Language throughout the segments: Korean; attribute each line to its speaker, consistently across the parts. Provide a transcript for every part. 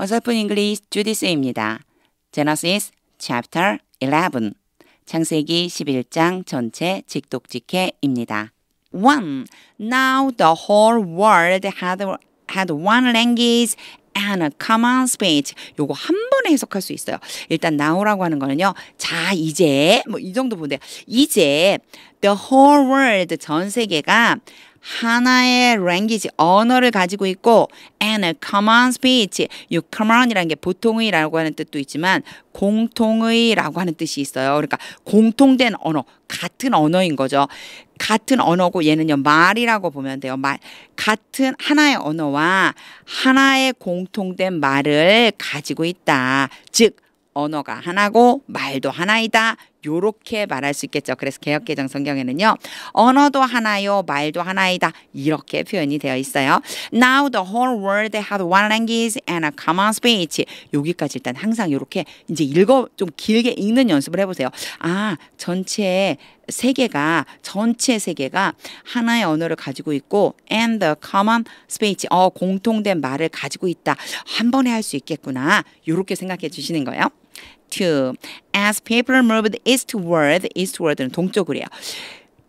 Speaker 1: 어설픈 잉글리시 주디스입니다. Genesis chapter 11 창세기 11장 전체 직독직해입니다. 1. Now the whole world had one language and a common speech. 요거 한 번에 해석할 수 있어요. 일단 now라고 하는 거는요. 자, 이제 뭐 이 정도 보면 돼요. 이제 the whole world 전 세계가 하나의 language, 언어를 가지고 있고 and a common speech. 이 common이라는 게 보통의라고 하는 뜻도 있지만 공통의라고 하는 뜻이 있어요. 그러니까 공통된 언어, 같은 언어인 거죠. 같은 언어고 얘는요 말이라고 보면 돼요. 말. 같은 하나의 언어와 하나의 공통된 말을 가지고 있다. 즉 언어가 하나고 말도 하나이다. 요렇게 말할 수 있겠죠. 그래서 개역개정 성경에는요. 언어도 하나요. 말도 하나이다. 이렇게 표현이 되어 있어요. Now the whole world had one language and a common speech. 여기까지 일단 항상 이렇게 이제 좀 길게 읽는 연습을 해보세요. 아, 전체 세계가 하나의 언어를 가지고 있고 and the common speech. 공통된 말을 가지고 있다. 한 번에 할 수 있겠구나. 요렇게 생각해 주시는 거예요. 2. As people moved eastward는 동쪽으로요.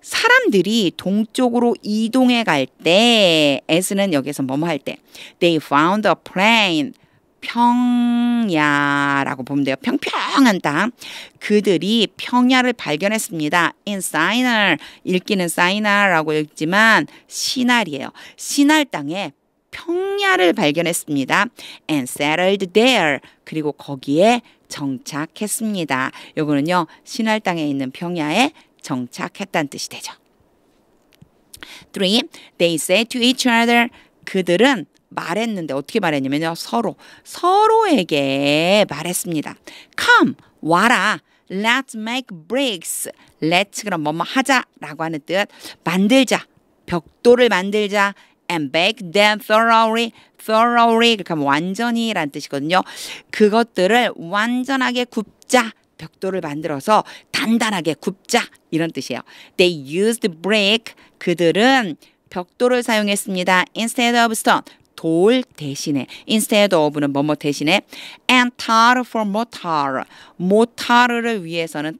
Speaker 1: 사람들이 동쪽으로 이동해 갈 때, as는 여기서 뭐뭐 할 때, they found a plain, 평야라고 보면 돼요. 평평한 땅. 그들이 평야를 발견했습니다. in Sinai, 읽기는 사이나라고 읽지만 시날이에요. 시날 땅에 평야를 발견했습니다. and settled there. 그리고 거기에 정착했습니다. 요거는요. 시날 땅에 있는 평야에 정착했다는 뜻이 되죠. 3. They said to each other. 그들은 말했는데 어떻게 말했냐면요. 서로에게 말했습니다. Come, 와라. Let's make bricks. Let's 그럼 뭐뭐 하자라고 하는 뜻. 만들자. 벽돌을 만들자. and bake them thoroughly 그렇게 하면 완전히라는 뜻이거든요. 그것들을 완전하게 굽자. 벽돌을 만들어서 단단하게 굽자. 이런 뜻이에요. They used brick. 그들은 벽돌을 사용했습니다. instead of stone. 돌 대신에. instead of는 뭐뭐 대신에. and tar for mortar. 모타르를 위해서는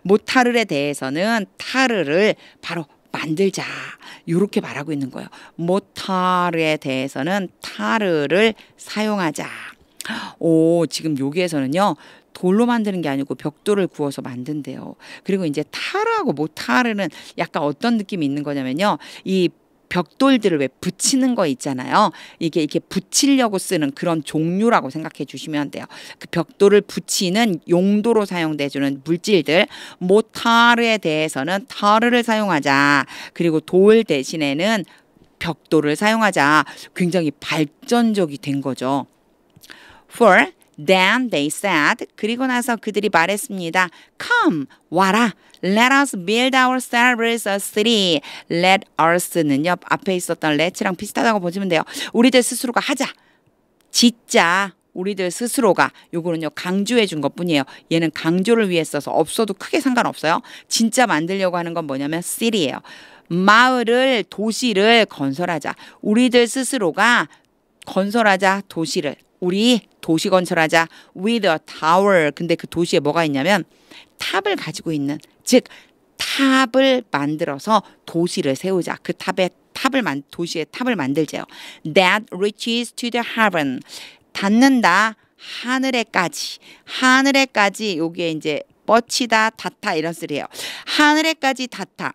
Speaker 1: 모타르에 대해서는 타르를 바로 만들자. 이렇게 말하고 있는 거예요. 모타르에 대해서는 타르를 사용하자. 지금 여기에서는요. 돌로 만드는 게 아니고 벽돌을 구워서 만든대요. 그리고 이제 타르하고 모타르는 약간 어떤 느낌이 있는 거냐면요. 이 벽돌들을 왜 붙이는 거 있잖아요. 이게 이렇게 붙이려고 쓰는 그런 종류라고 생각해 주시면 돼요. 그 벽돌을 붙이는 용도로 사용돼주는 물질들. 모타르에 대해서는 타르를 사용하자. 그리고 돌 대신에는 벽돌을 사용하자. 굉장히 발전적이 된 거죠. 4. Then they said. 그리고 나서 그들이 말했습니다. Come, 와라. Let us build ourselves a city. Let us는요. 앞에 있었던 let랑 비슷하다고 보시면 돼요. 우리들 스스로가 하자. 짓자. 우리들 스스로가. 요거는요. 강조해 준 것뿐이에요. 얘는 강조를 위해 써서 없어도 크게 상관없어요. 진짜 만들려고 하는 건 뭐냐면 city예요. 마을을, 도시를 건설하자. 우리들 스스로가 건설하자. 도시를. 우리 도시 건설하자. with a tower. 근데 그 도시에 뭐가 있냐면 탑을 가지고 있는, 즉 탑을 만들어서 도시를 세우자. 그 도시의 탑을 만들자요. that reaches to the heaven. 닿는다. 하늘에까지. 요게 이제 뻗치다, 닿다 이런 쓰리예요. 하늘에까지 닿다.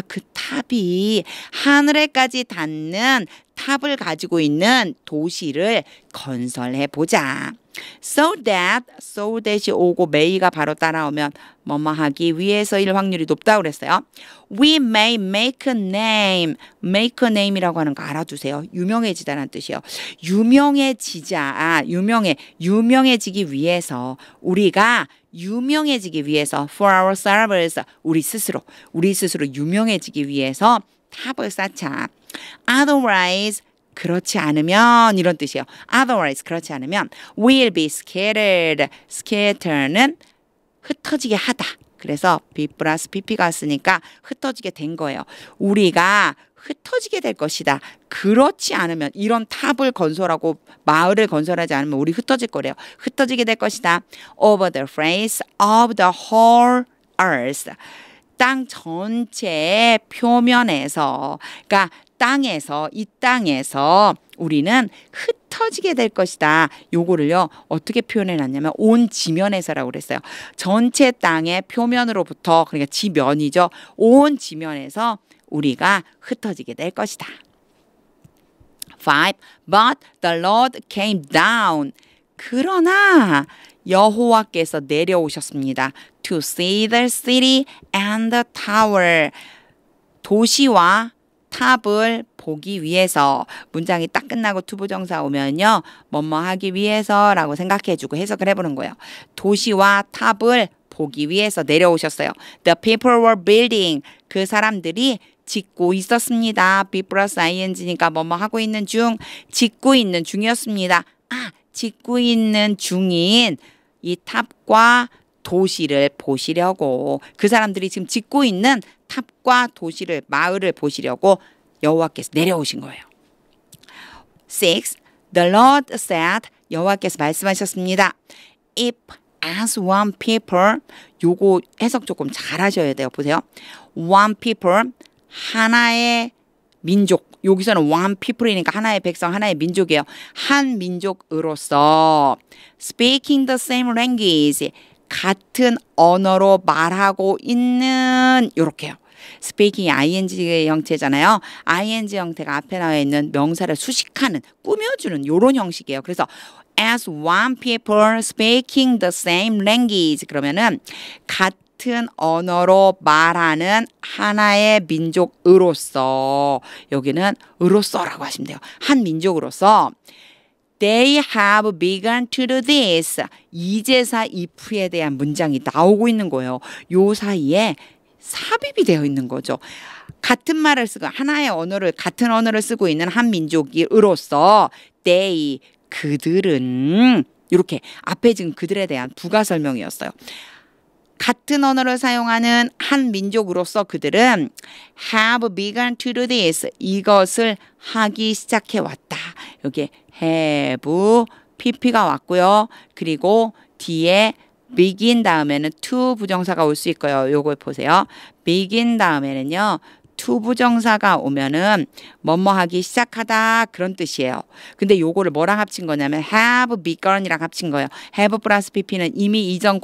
Speaker 1: 그 탑이 하늘에까지 닿는 탑을 가지고 있는 도시를 건설해 보자. So that이 오고 may가 바로 따라오면 뭐뭐 하기 위해서일 확률이 높다고 그랬어요. We may make a name. make a name이라고 하는 거 알아두세요. 유명해지다라는 뜻이에요. 유명해지기 위해서 우리가 유명해지기 위해서 for ourselves 우리 스스로 유명해지기 위해서 탑을 쌓자. Otherwise 그렇지 않으면 이런 뜻이에요. Otherwise 그렇지 않으면 will be scattered. scatter는 흩어지게 하다. 그래서 B 플러스 PP가 왔으니까 흩어지게 된 거예요. 우리가 흩어지게 될 것이다. 그렇지 않으면 이런 탑을 건설하고 마을을 건설하지 않으면 우리 흩어질 거래요. 흩어지게 될 것이다. Over the face of the whole earth. 땅 전체의 표면에서, 그러니까 땅에서, 이 땅에서 우리는 흩어지게 될 것이다. 요거를요 어떻게 표현해 놨냐면 온 지면에서라고 그랬어요. 전체 땅의 표면으로부터, 그러니까 지면이죠. 온 지면에서 우리가 흩어지게 될 것이다. 5. But the Lord came down. 그러나 여호와께서 내려오셨습니다. To see the city and the tower. 도시와 탑을 보기 위해서. 문장이 딱 끝나고 투부정사 오면요 뭐뭐 하기 위해서라고 생각해주고 해석을 해보는 거예요. 도시와 탑을 보기 위해서 내려오셨어요. The people were building. 그 사람들이 짓고 있었습니다. B 플러스 ing니까 뭐뭐 하고 있는 중, 짓고 있는 중이었습니다. 짓고 있는 중인 이 탑과 도시를 보시려고, 그 사람들이 지금 짓고 있는 탑과 도시를, 마을을 보시려고 여호와께서 내려오신 거예요. 6. The Lord said. 여호와께서 말씀하셨습니다. If as one people. 요거 해석 조금 잘 하셔야 돼요. 보세요. One people. 하나의 민족. 여기서는 one people이니까 하나의 백성, 하나의 민족이에요. 한 민족으로서 speaking the same language. 같은 언어로 말하고 있는, 요렇게요. speaking이 ing 형태잖아요. ing 형태가 앞에 나와 있는 명사를 수식하는, 꾸며주는 요런 형식이에요. 그래서 as one people speaking the same language. 그러면은 같은 언어로 말하는 하나의 민족으로서, 여기는 으로서라고 하시면 돼요. 한 민족으로서 They have begun to do this. 이제사 if에 대한 문장이 나오고 있는 거예요. 요 사이에 삽입이 되어 있는 거죠. 같은 말을 쓰고 하나의 언어를, 같은 언어를 쓰고 있는 한 민족으로서 they, 그들은, 이렇게 앞에 지금 그들에 대한 부가 설명이었어요. 같은 언어를 사용하는 한 민족으로서 그들은 have begun to do this. 이것을 하기 시작해 왔다. 여기에 have, pp가 왔고요. 그리고 뒤에 begin 다음에는 to 부정사가 올 수 있고요. 요걸 보세요. begin 다음에는요. to 부정사가 오면은 뭐뭐 하기 시작하다 그런 뜻이에요. 근데 요거를 뭐랑 합친 거냐면 have begun이랑 합친 거예요. have 플러스 pp는 이미 이전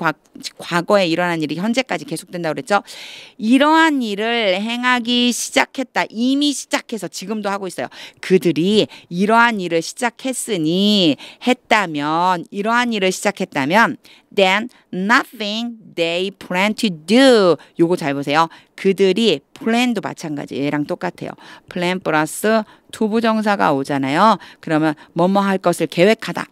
Speaker 1: 과거에 일어난 일이 현재까지 계속된다고 그랬죠. 이러한 일을 행하기 시작했다. 이미 시작해서 지금도 하고 있어요. 그들이 이러한 일을 시작했으니, 했다면, 이러한 일을 시작했다면 then nothing they plan to do. 요거 잘 보세요. 그들이 plan도 마찬가지, 얘랑 똑같아요. plan 플러스 to 부정사가 오잖아요. 그러면 뭐뭐 할 것을 계획하다.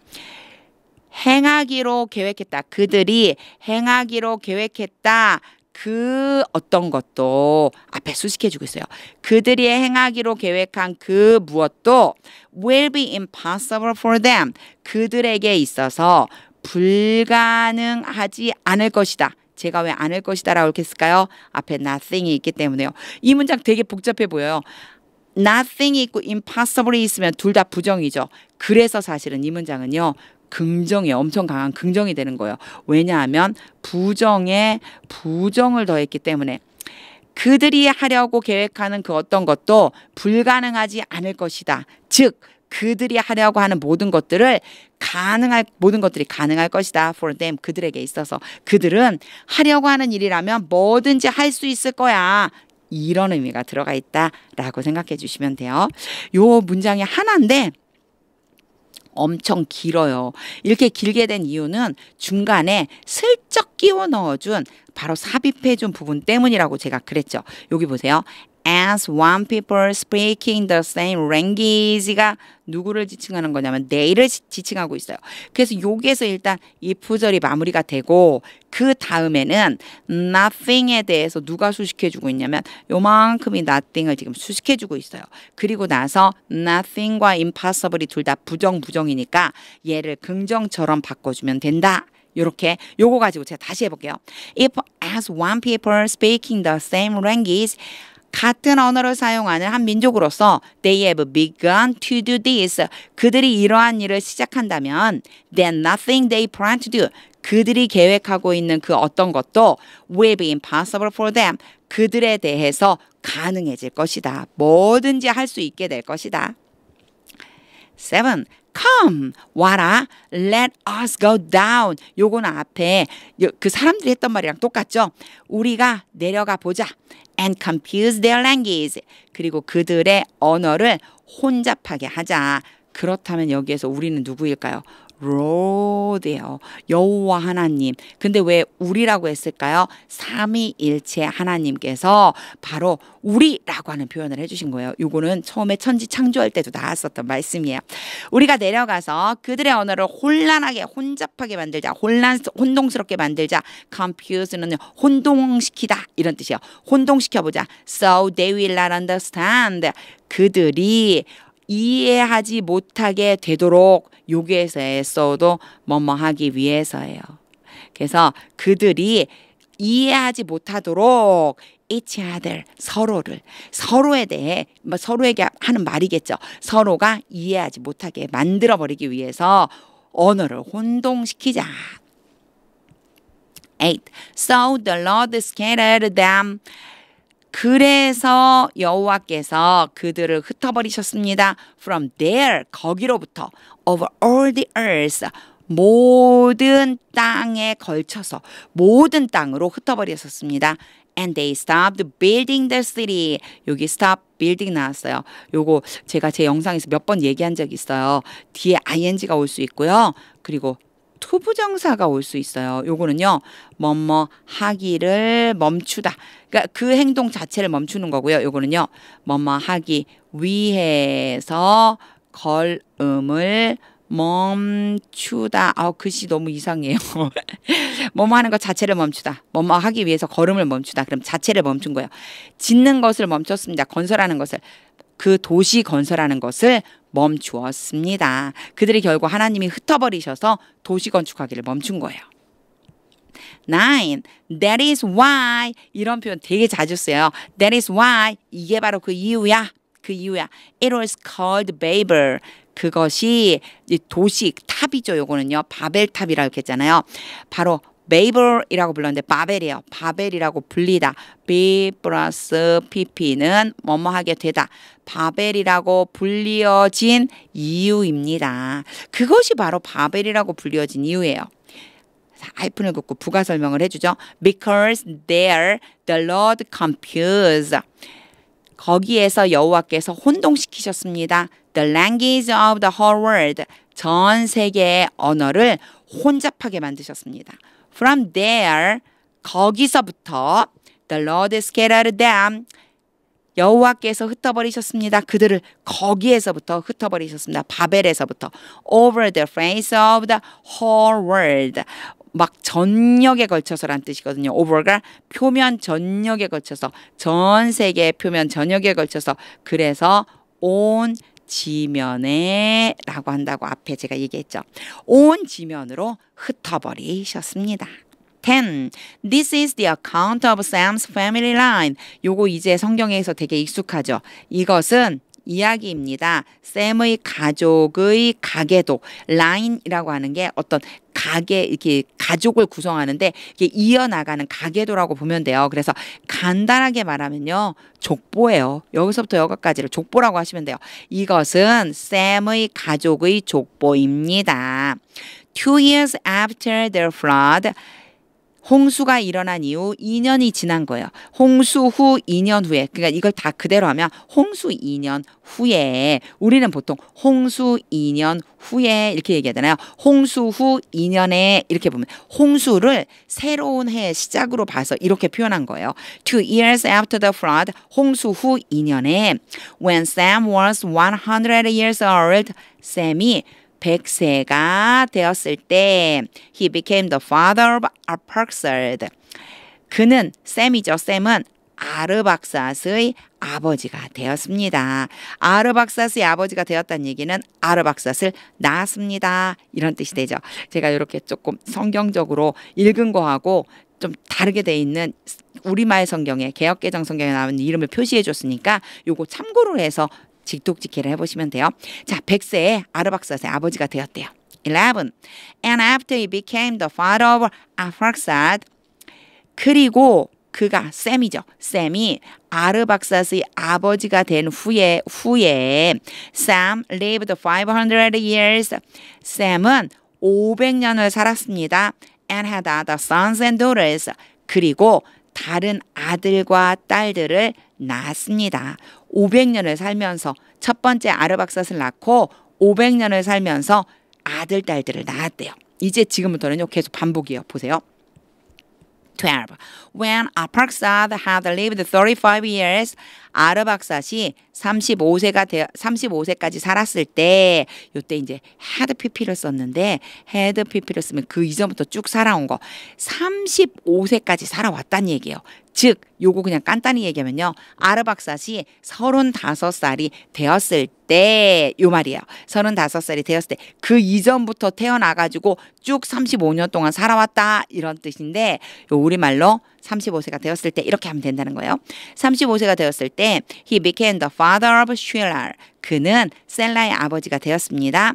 Speaker 1: 행하기로 계획했다. 그들이 행하기로 계획했다. 그 어떤 것도 앞에 수식해주고 있어요. 그들이 행하기로 계획한 그 무엇도 will be impossible for them. 그들에게 있어서 불가능하지 않을 것이다. 제가 왜 않을 것이다 라고 이렇게 했을까요? 앞에 nothing이 있기 때문에요. 이 문장 되게 복잡해 보여요. nothing이 있고 impossible이 있으면 둘 다 부정이죠. 그래서 사실은 이 문장은요. 긍정이, 엄청 강한 긍정이 되는 거예요. 왜냐하면 부정에 부정을 더했기 때문에 그들이 하려고 계획하는 그 어떤 것도 불가능하지 않을 것이다. 즉 그들이 하려고 하는 모든 것들이 가능할 것이다. For them, 그들에게 있어서. 그들은 하려고 하는 일이라면 뭐든지 할 수 있을 거야. 이런 의미가 들어가 있다라고 생각해 주시면 돼요. 요 문장이 하나인데 엄청 길어요. 이렇게 길게 된 이유는 중간에 슬쩍 끼워 넣어준, 바로 삽입해준 부분 때문이라고 제가 그랬죠. 여기 보세요. As one people speaking the same language가 누구를 지칭하는 거냐면 they를 지칭하고 있어요. 그래서 여기에서 일단 이 부절이 마무리가 되고 그 다음에는 nothing에 대해서 누가 수식해주고 있냐면 요만큼이 nothing을 지금 수식해주고 있어요. 그리고 나서 nothing과 impossible이 둘 다 부정이니까 얘를 긍정처럼 바꿔주면 된다. 요렇게 요거 가지고 제가 다시 해볼게요. If as one people speaking the same language, 같은 언어를 사용하는 한 민족으로서 they have begun to do this. 그들이 이러한 일을 시작한다면 then nothing they plan to do. 그들이 계획하고 있는 그 어떤 것도 will be impossible for them. 그들에 대해서 가능해질 것이다. 뭐든지 할 수 있게 될 것이다. 7. Come, 와라, let us go down. 요거는 앞에 그 사람들이 했던 말이랑 똑같죠? 우리가 내려가 보자. And confuse their language. 그리고 그들의 언어를 혼잡하게 하자. 그렇다면 여기에서 우리는 누구일까요? Lord예요. 여호와 하나님. 근데 왜 우리라고 했을까요? 삼위일체 하나님께서 바로 우리라고 하는 표현을 해주신 거예요. 이거는 처음에 천지 창조할 때도 나왔었던 말씀이에요. 우리가 내려가서 그들의 언어를 혼란하게 혼잡하게 만들자. 혼동스럽게 만들자. Confuse는 혼동시키다 이런 뜻이에요. 혼동시켜보자. So they will not understand. 그들이 이해하지 못하게 되도록 여기에서 애써도 뭐뭐 하기 위해서예요. 그래서 그들이 이해하지 못하도록 each other, 서로에 대해 서로에게 하는 말이겠죠. 서로가 이해하지 못하게 만들어버리기 위해서 언어를 혼동시키자. 8. So the Lord scattered them. 그래서 여호와께서 그들을 흩어버리셨습니다. From there, 거기로부터 over all the earth, 모든 땅에 걸쳐서 모든 땅으로 흩어버리셨습니다. And they stopped building the city. 여기 stop building 나왔어요. 요거 제가 제 영상에서 몇 번 얘기한 적이 있어요. 뒤에 ing가 올 수 있고요. 그리고 투부정사가 올 수 있어요. 요거는요. 뭐뭐 하기를 멈추다. 그러니까 그 행동 자체를 멈추는 거고요. 요거는요. 뭐뭐 하기 위해서 걸음을 멈추다. 글씨 너무 이상해요. 뭐뭐 하는 것 자체를 멈추다. 뭐뭐 하기 위해서 걸음을 멈추다. 그럼 자체를 멈춘 거예요. 짓는 것을 멈췄습니다. 건설하는 것을. 그 도시 건설하는 것을 멈추었습니다. 그들이 결국 하나님이 흩어버리셔서 도시 건축하기를 멈춘 거예요. 9. That is why. 이런 표현 되게 자주 써요. That is why. 이게 바로 그 이유야. 그 이유야. It was called Babel. 그것이 도시 탑이죠. 요거는요. 바벨탑이라고 이렇게 했잖아요. 바로 베이블이라고 불렀는데 바벨이에요. 바벨이라고 불리다. B 플러스 PP는 뭐뭐 하게 되다. 바벨이라고 불리어진 이유입니다. 그것이 바로 바벨이라고 불리어진 이유예요. 하이픈을 긋고 부가 설명을 해주죠. Because there the Lord confused. 거기에서 여호와께서 혼동시키셨습니다. The language of the whole world. 전 세계의 언어를 혼잡하게 만드셨습니다. From there, 거기서부터 the Lord scattered them. 여호와께서 흩어버리셨습니다. 그들을 거기에서부터 흩어버리셨습니다. 바벨에서부터 over the face of the whole world. 막 전역에 걸쳐서란 뜻이거든요. over가 표면 전역에 걸쳐서 전 세계 표면 전역에 걸쳐서 그래서 온 지면에 라고 한다고 앞에 제가 얘기했죠. 온 지면으로 흩어버리셨습니다. 10. This is the account of Sam's family line. 요거 이제 성경에서 되게 익숙하죠. 이것은 이야기입니다. 샘의 가족의 가계도 라인이라고 하는 게 어떤 가계 이렇게 가족을 구성하는데 이게 이어나가는 가계도라고 보면 돼요. 그래서 간단하게 말하면요. 족보예요. 여기서부터 여기까지를 족보라고 하시면 돼요. 이것은 샘의 가족의 족보입니다. 2 years after the flood 홍수가 일어난 이후 2년이 지난 거예요. 홍수 후 2년 후에. 그러니까 이걸 다 그대로 하면 홍수 2년 후에. 우리는 보통 홍수 2년 후에 이렇게 얘기하잖아요. 홍수 후 2년에 이렇게 보면 홍수를 새로운 해의 시작으로 봐서 이렇게 표현한 거예요. 2 years after the flood 홍수 후 2년에 when Sam was 100 years old 샘이 100세가 되었을 때 he became the father of Arphaxad. 그는 샘이죠. 샘은 아르박사스의 아버지가 되었습니다. 아르박사스의 아버지가 되었다는 얘기는 아르박사스를 낳았습니다. 이런 뜻이 되죠. 제가 이렇게 조금 성경적으로 읽은 거하고 좀 다르게 돼 있는 우리말 성경에 개역개정 성경에 나오는 이름을 표시해 줬으니까 요거 참고로 해서 직독직해를 해보시면 돼요. 자, 100세에 아르박사스의 아버지가 되었대요. 11. And after he became the father of Arphaxad, 그리고 그가 셈이죠. 셈이 아르박사스의 아버지가 된 후에 Sam lived 500 years. 셈은 500년을 살았습니다. And had other sons and daughters. 그리고 다른 아들과 딸들을 낳았습니다. 500년을 살면서 첫 번째 아르박사스를 낳고 500년을 살면서 아들, 딸들을 낳았대요. 이제 지금부터는요. 계속 반복이에요. 보세요. 12. When Arphaxad had lived 35 years, 아르박삿이 35세까지 살았을 때, 요때 이제 had pp를 썼는데, had pp를 쓰면 그 이전부터 쭉 살아온 거, 35세까지 살아왔단 얘기예요. 즉, 요거 그냥 간단히 얘기하면요. 아르박삿이 35살이 되었을 때, 요 말이에요. 35살이 되었을 때, 그 이전부터 태어나가지고 쭉 35년 동안 살아왔다. 이런 뜻인데, 요 우리말로 35세가 되었을 때 이렇게 하면 된다는 거예요. 35세가 되었을 때 he became the father of Shelah. 그는 셀라의 아버지가 되었습니다.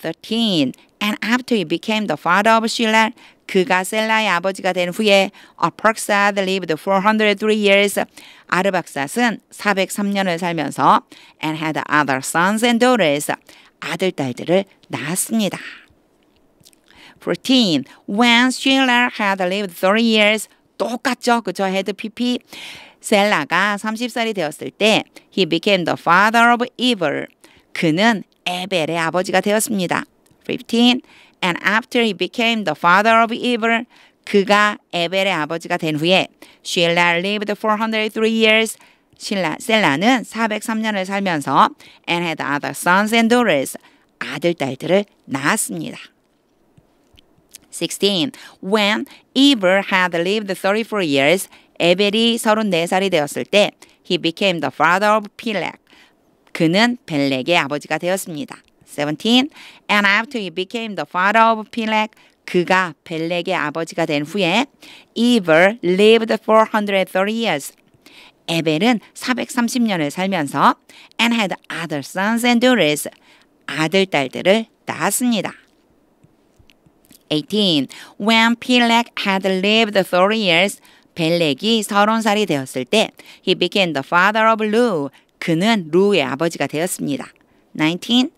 Speaker 1: 13. And after he became the father of Shelah, 그가 셀라의 아버지가 된 후에 Arphaxad lived 403 years. 아르박삿은 403년을 살면서 and had other sons and daughters. 아들, 딸들을 낳았습니다. 14. When Shelah had lived 30 years, 똑같죠? 그죠? had pp. 셀라가 30살이 되었을 때 he became the father of Eber. 그는 에벨의 아버지가 되었습니다. 15. And after he became the father of Eber, 그가 에벨의 아버지가 된 후에 Shelah lived 403 years. 셀라는 403년을 살면서 and had other sons and daughters. 아들, 딸들을 낳았습니다. 16. When Eber had lived 34 years, 에벨이 34살이 되었을 때 he became the father of Peleg. 그는 벨렉의 아버지가 되었습니다. 17. And after he became the father of Peleg, 그가 벨렉의 아버지가 된 후에 Eber lived 430 years. 에벨은 430년을 살면서 and had other sons and daughters. 아들, 딸들을 낳았습니다. 18. When Peleg had lived 30 years, 벨렉이 30살이 되었을 때 he became the father of Lu. 그는 루의 아버지가 되었습니다. 19.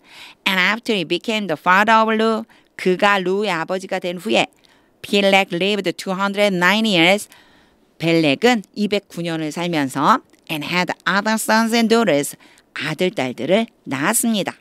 Speaker 1: And after he became the father of Lu, 그가 루의 아버지가 된 후에 Peleg lived 209 years. 벨렉은 209년을 살면서 and had other sons and daughters. 아들, 딸들을 낳았습니다.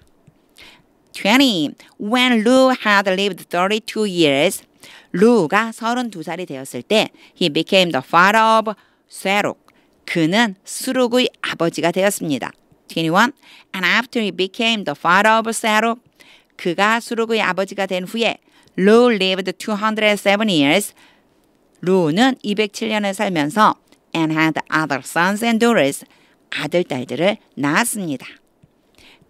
Speaker 1: 20. When Lu had lived 32 years, 루가 32살이 되었을 때 he became the father of Serug. 그는 수룩의 아버지가 되었습니다. 21. And after he became the father of Serug, 그가 수룩의 아버지가 된 후에 Lu lived 207 years. 루는 207년을 살면서 and had other sons and daughters. 아들, 딸들을 낳았습니다.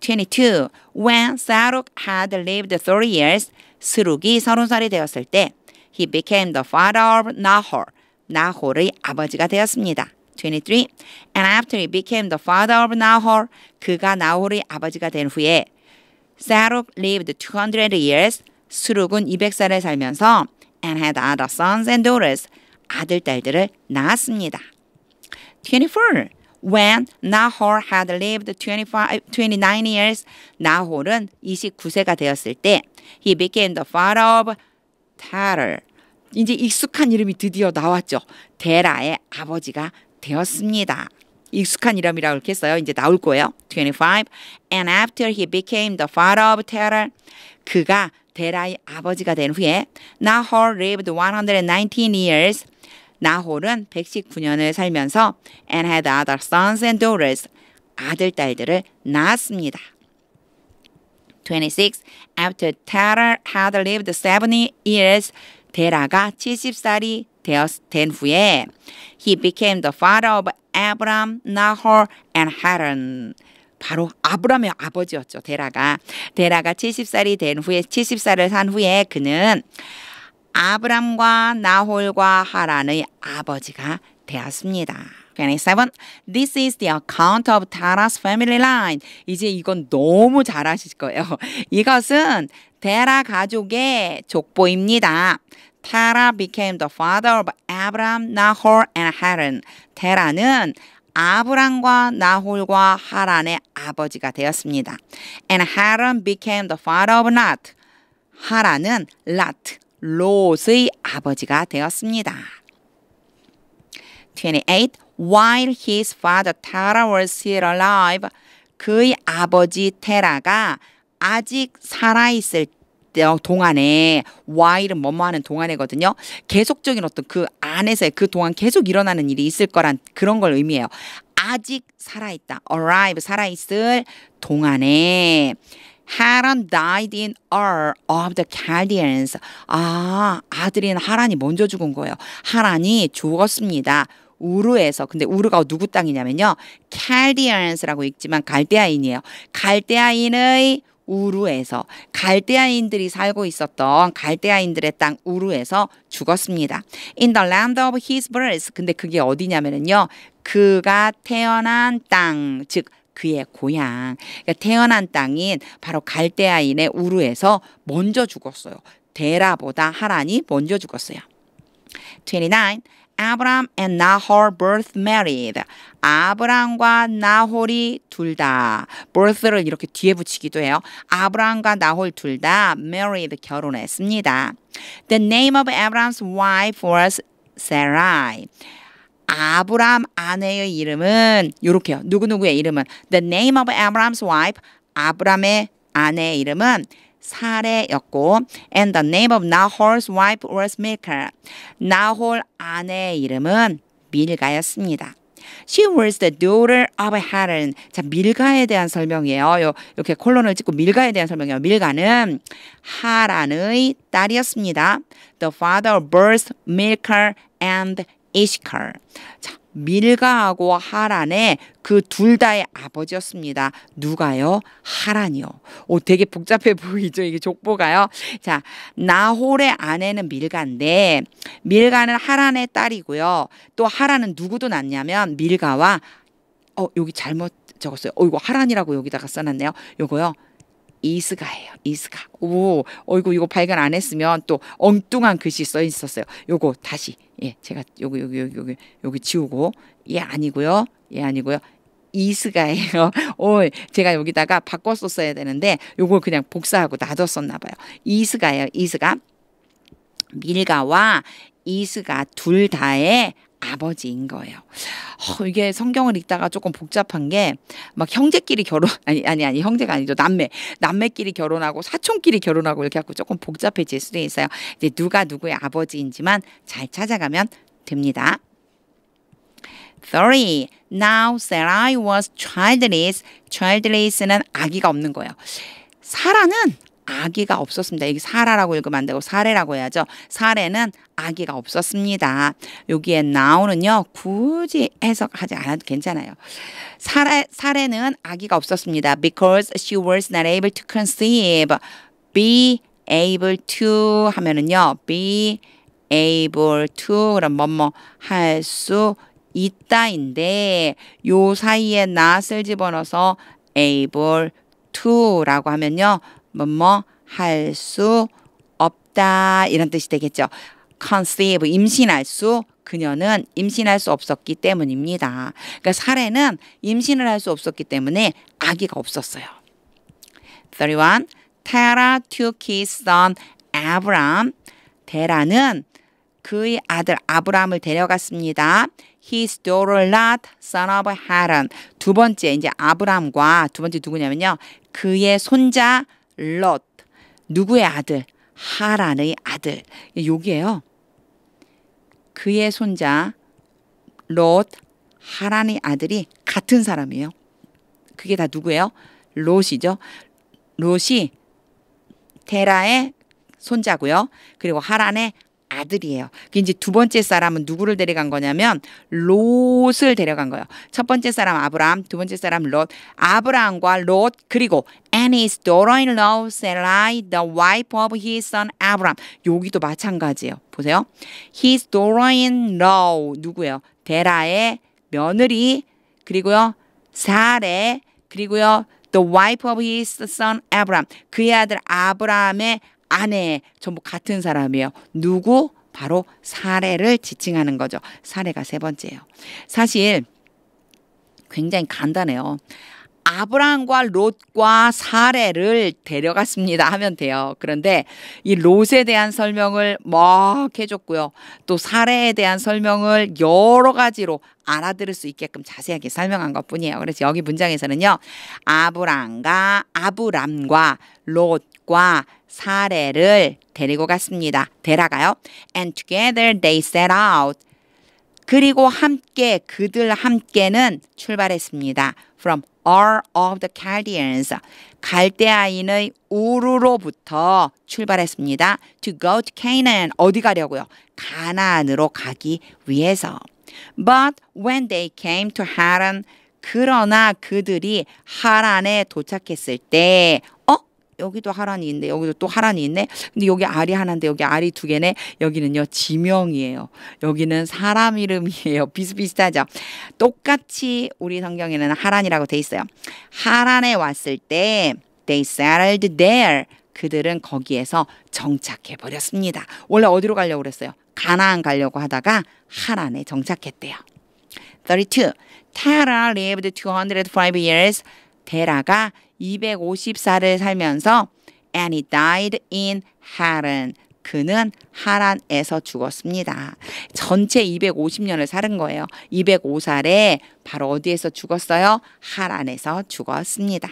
Speaker 1: 22. When Saruk had lived 30 years, 스룩이 30살이 되었을 때 he became the father of Nahor. 나홀의 아버지가 되었습니다. 23. And after he became the father of Nahor, 그가 나홀의 아버지가 된 후에 Saruk lived 200 years. 스룩은 200살을 살면서 and had other sons and daughters. 아들, 딸들을 낳았습니다. 24. When Nahor had lived 29 years, 나홀은 29세가 되었을 때 he became the father of Terah. 이제 익숙한 이름이 드디어 나왔죠. 데라의 아버지가 되었습니다. 익숙한 이름이라고 이렇게 했어요. 이제 나올 거예요. 25. And after he became the father of Terah, 그가 데라의 아버지가 된 후에 Nahor lived 119 years. 나홀은 119년을 살면서 and had other sons and daughters. 아들, 딸들을 낳았습니다. 26. After Terah had lived 70 years, 데라가 70살이 된 후에 he became the father of Abraham, Nahor, and Haran. 바로 아브람의 아버지였죠. 테라가 70살이 된 후에 70살을 산 후에 그는 아브람과 나홀과 하란의 아버지가 되었습니다. 27. This is the account of Terah's family line. 이제 이건 너무 잘 아실 거예요. 이것은 테라 가족의 족보입니다. Terah became the father of Abraham, Nahor, and Haran. 테라는 아브람과 나홀과 하란의 아버지가 되었습니다. And Haran became the father of Lot. 하란은 롯의 아버지가 되었습니다. 28. While his father Terah was still alive, 그의 아버지 테라가 아직 살아있을 동안에 while은 뭐뭐 하는 동안이거든요. 계속적인 어떤 그 안에서의 그 동안 계속 일어나는 일이 있을 거란 그런 걸 의미해요. 아직 살아있다. alive, 살아있을 동안에 Haran died in Ur of the Chaldeans. 아들인 하란이 먼저 죽은 거예요. 하란이 죽었습니다. 우르에서. 근데 우르가 누구 땅이냐면요. Chaldeans라고 읽지만 갈대아인이에요. 갈대아인의 우르에서 갈대아인들이 살고 있었던 갈대아인들의 땅 우르에서 죽었습니다. In the land of his birth. 근데 그게 어디냐면요. 그가 태어난 땅, 즉 그의 고향. 그러니까 태어난 땅인 바로 갈대아인의 우르에서 먼저 죽었어요. 데라보다 하란이 먼저 죽었어요. 29. Abraham and Nahor both married. 아브람과 나홀이 둘 다 birth를 이렇게 뒤에 붙이기도 해요. 아브람과 나홀 둘 다 married, 결혼했습니다. The name of Abraham's wife was Sarai. 아브람 아내의 이름은 이렇게요. 누구누구의 이름은 The name of Abraham's wife. 아브람의 아내의 이름은 사레였고 and the name of Nahor's wife was Milcah. 나홀 아내의 이름은 밀가였습니다. She was the daughter of Haran. 자, 밀가에 대한 설명이에요. 이렇게 콜론을 찍고 밀가에 대한 설명이에요. 밀가는 하란의 딸이었습니다. The father of both Milcah and Ishkar. 자, 밀가하고 하란의 그 둘 다의 아버지였습니다. 누가요? 하란이요. 되게 복잡해 보이죠? 이게 족보가요. 자, 나홀의 아내는 밀가인데 밀가는 하란의 딸이고요. 또 하란은 누구도 낳냐면 밀가와 여기 잘못 적었어요. 이거 하란이라고 여기다가 써놨네요. 요거요. 이스가예요. 이스가. 이거 발견 안 했으면 또 엉뚱한 글씨 써 있었어요. 요거 다시. 예, 제가 여기 지우고 아니고요. 아니고요. 이스가예요. 제가 여기다가 바꿔 썼어야 되는데 요걸 그냥 복사하고 놔뒀었나 봐요. 이스가예요. 이스가. 밀가와 이스가 둘 다의 아버지인 거예요. 이게 성경을 읽다가 조금 복잡한 게 막 형제끼리 결혼 아니 형제가 아니죠. 남매끼리 결혼하고 사촌끼리 결혼하고 이렇게 하고 조금 복잡해질 수도 있어요. 이제 누가 누구의 아버지인지만 잘 찾아가면 됩니다. 30. Now Sarai was childless. childless는 아기가 없는 거예요. 사라는 아기가 없었습니다. 여기 사라라고 읽으면 안 되고 사레라고 해야죠. 사레는 아기가 없었습니다. 여기에 now는요. 굳이 해석하지 않아도 괜찮아요. 사레는 아기가 없었습니다. Because she was not able to conceive. Be able to 하면은요. Be able to 그럼 뭐뭐 할 수 있다인데 요 사이에 not을 집어넣어서 able to라고 하면요. 뭐뭐 할 수 없다 이런 뜻이 되겠죠. conceive 임신할 수 그녀는 임신할 수 없었기 때문입니다. 그러니까 사례는 임신을 할 수 없었기 때문에 아기가 없었어요. 31. Terah took his son Abraham. 테라는 그의 아들 아브람을 데려갔습니다. His daughter Lot, son of Haran. 두 번째 이제 아브람과 두 번째 누구냐면요. 그의 손자 롯. 누구의 아들? 하란의 아들. 여기에요. 그의 손자 롯, 하란의 아들이 같은 사람이에요. 그게 다 누구예요? 롯이죠. 롯이 테라의 손자고요. 그리고 하란의 아들이에요. 이제 두 번째 사람은 누구를 데려간 거냐면 롯을 데려간 거예요. 첫 번째 사람 아브람, 두 번째 사람 롯. 아브람과 롯 그리고 and his daughter-in-law Sarai, the wife of his son Abram. 여기도 마찬가지예요. 보세요. His daughter-in-law 누구예요? 데라의 며느리 그리고요 사레 그리고요 the wife of his son Abram. 그의 아들 아브람의 아내 전부 같은 사람이에요. 누구? 바로 사레를 지칭하는 거죠. 사레가 세 번째예요. 사실 굉장히 간단해요. 아브람과 롯과 사레를 데려갔습니다 하면 돼요. 그런데 이 롯에 대한 설명을 막 해줬고요. 또 사레에 대한 설명을 여러 가지로 알아들을 수 있게끔 자세하게 설명한 것뿐이에요. 그래서 여기 문장에서는요. 아브람과 롯과 사레를 데리고 갔습니다. 데려가요. And together they set out. 그리고 함께 그들 함께는 출발했습니다. From Ur of the Chaldeans. 갈대아인의 우르로부터 출발했습니다. To go to Canaan. 어디 가려고요? 가나안으로 가기 위해서. But when they came to Haran. 그러나 그들이 하란에 도착했을 때 여기도 하란이 있네. 여기도 또 하란이 있네. 근데 여기 알이 하나인데 여기 알이 두 개네. 여기는요 지명이에요. 여기는 사람 이름이에요. 비슷비슷하죠. 똑같이 우리 성경에는 하란이라고 돼 있어요. 하란에 왔을 때 they settled there. 그들은 거기에서 정착해 버렸습니다. 원래 어디로 가려고 그랬어요? 가나안 가려고 하다가 하란에 정착했대요. 32. Terah lived 205 years. 데라가 254를 살면서 and he died in Haran. 그는 하란에서 죽었습니다. 전체 250년을 살은 거예요. 205살에 바로 어디에서 죽었어요? 하란에서 죽었습니다.